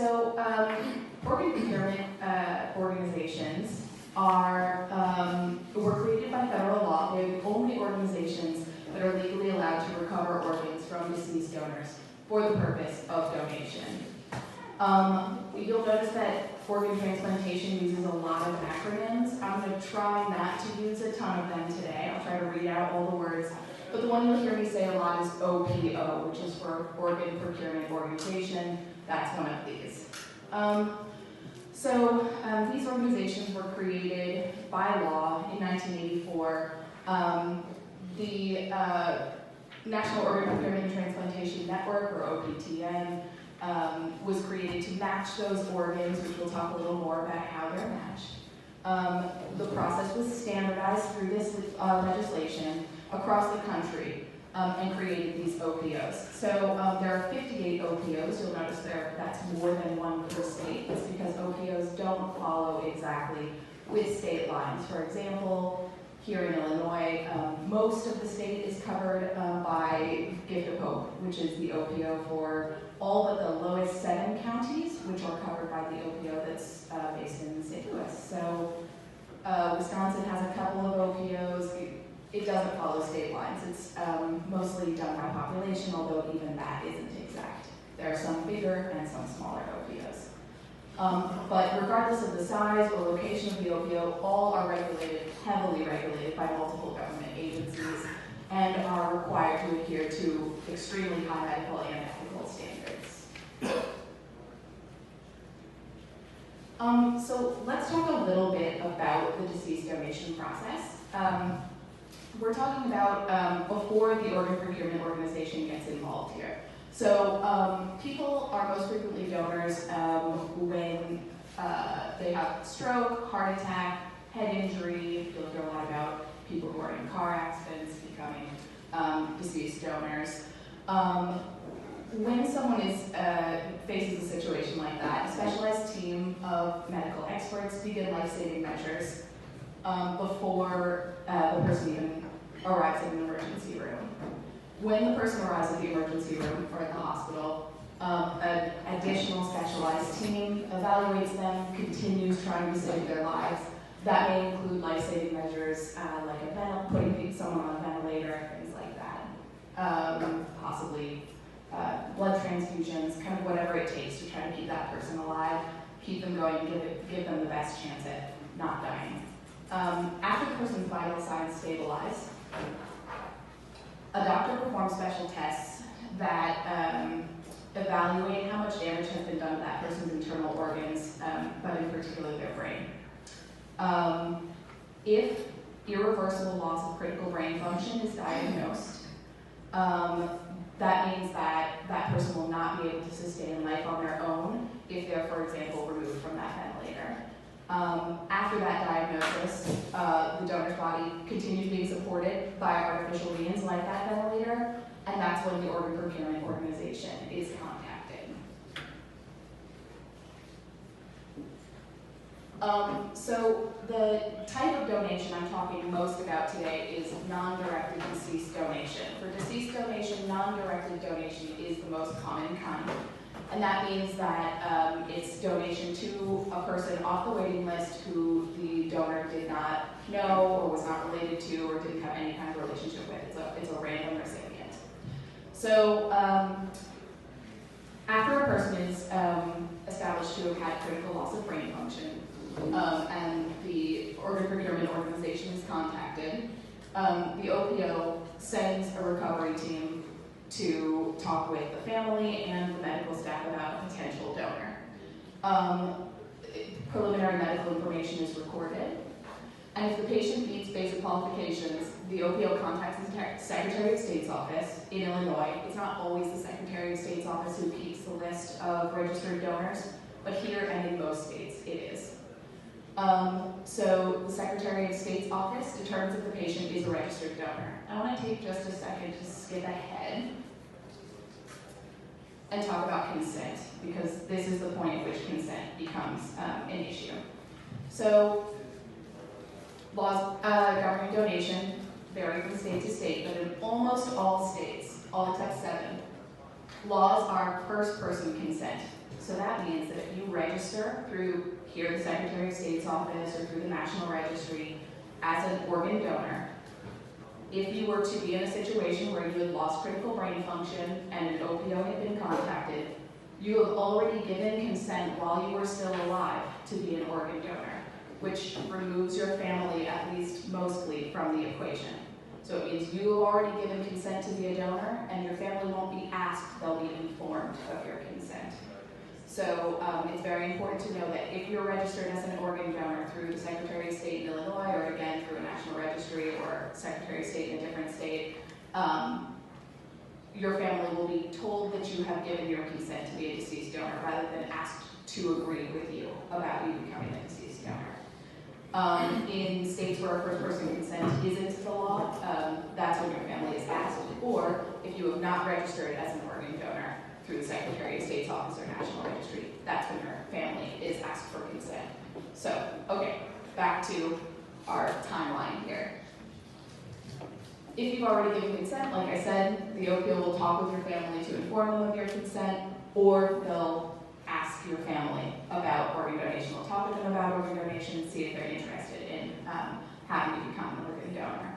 Organ procurement organizations were created by federal law. They're the only organizations that are legally allowed to recover organs from deceased donors for the purpose of donation. You'll notice that organ transplantation uses a lot of acronyms. I'm going to try not to use a ton of them today. I'll try to read out all the words. But the one you'll hear me say a lot is OPO, which is for Organ Procurement Organization. That's one of these. These organizations were created by law in 1984. The National Organ Procurement and Transplantation Network, or OPTN, was created to match those organs, which we'll talk a little more about how they're matched. The process was standardized through this legislation across the country and created these OPOs. So there are 58 OPOs. You'll notice that's more than one per state. It's because OPOs don't follow exactly with state lines. For example, here in Illinois, most of the state is covered by Gift of Hope, which is the OPO for all but the lowest 7 counties, which are covered by the OPO that's based in St. Louis. So Wisconsin has a couple of OPOs. It doesn't follow state lines. It's mostly done by population, although even that isn't exact. There are some bigger and some smaller OPOs. But regardless of the size or location of the OPO, all are regulated, heavily regulated by multiple government agencies and are required to adhere to extremely high medical and ethical standards. So let's talk a little bit about the deceased donation process. We're talking about before the organ procurement organization gets involved here. So people are most frequently donors when they have stroke, heart attack, head injury. You'll hear a lot about people who are in car accidents becoming deceased donors. When someone faces a situation like that, a specialized team of medical experts begin life-saving measures before the person even arrives in an emergency room. When the person arrives at the emergency room or at the hospital, an additional specialized team evaluates them, continues trying to save their lives. That may include life-saving measures like putting someone on a ventilator, things like that. Possibly blood transfusions, kind of whatever it takes to try to keep that person alive, keep them going, give them the best chance at not dying. After the person's vital signs stabilize, a doctor performs special tests that evaluate how much damage has been done to that person's internal organs, but in particular their brain. If irreversible loss of critical brain function is diagnosed, that means that that person will not be able to sustain life on their own if they're, for example, removed from that ventilator. After that diagnosis, the donor's body continues being supported by artificial means like that ventilator, and that's when the organ procurement organization is contacted. So the type of donation I'm talking most about today is non-directed deceased donation. For deceased donation, non-directed donation is the most common kind. And that means that it's donation to a person off the waiting list who the donor did not know or was not related to or didn't have any kind of relationship with. It's a random recipient. So after a person is established to have had critical loss of brain function and the organ procurement organization is contacted, the OPO sends a recovery team to talk with the family and the medical staff about a potential donor. Preliminary medical information is recorded, and if the patient meets basic qualifications, the OPO contacts the Secretary of State's office in Illinois. It's not always the Secretary of State's office who keeps the list of registered donors, but here and in most states it is. So the Secretary of State's office determines if the patient is a registered donor. I want to take just a second to skip ahead and talk about consent, because this is the point at which consent becomes an issue. So laws governing donation vary from state to state, but in almost all states, all except 7, laws are first-person consent. So that means that if you register through here, the Secretary of State's office, or through the National Registry as an organ donor, if you were to be in a situation where you had lost critical brain function and an OPO had been contacted, you have already given consent while you were still alive to be an organ donor, which removes your family, at least mostly, from the equation. So it means you have already given consent to be a donor, and your family won't be asked, they'll be informed of your consent. So it's very important to know that if you're registered as an organ donor through the Secretary of State in Illinois, or again through a national registry or Secretary of State in a different state, your family will be told that you have given your consent to be a deceased donor rather than asked to agree with you about you becoming a deceased donor. In states where first-person consent isn't the law, that's when your family is asked, or if you have not registered as an organ donor through the Secretary of State's office or National Registry, that's when your family is asked for consent. So, okay, back to our timeline here. If you've already given consent, like I said, the OPO will talk with your family to inform them of your consent, or they'll ask your family about organ donation. They'll talk to them about organ donation and see if they're interested in having you become an organ donor.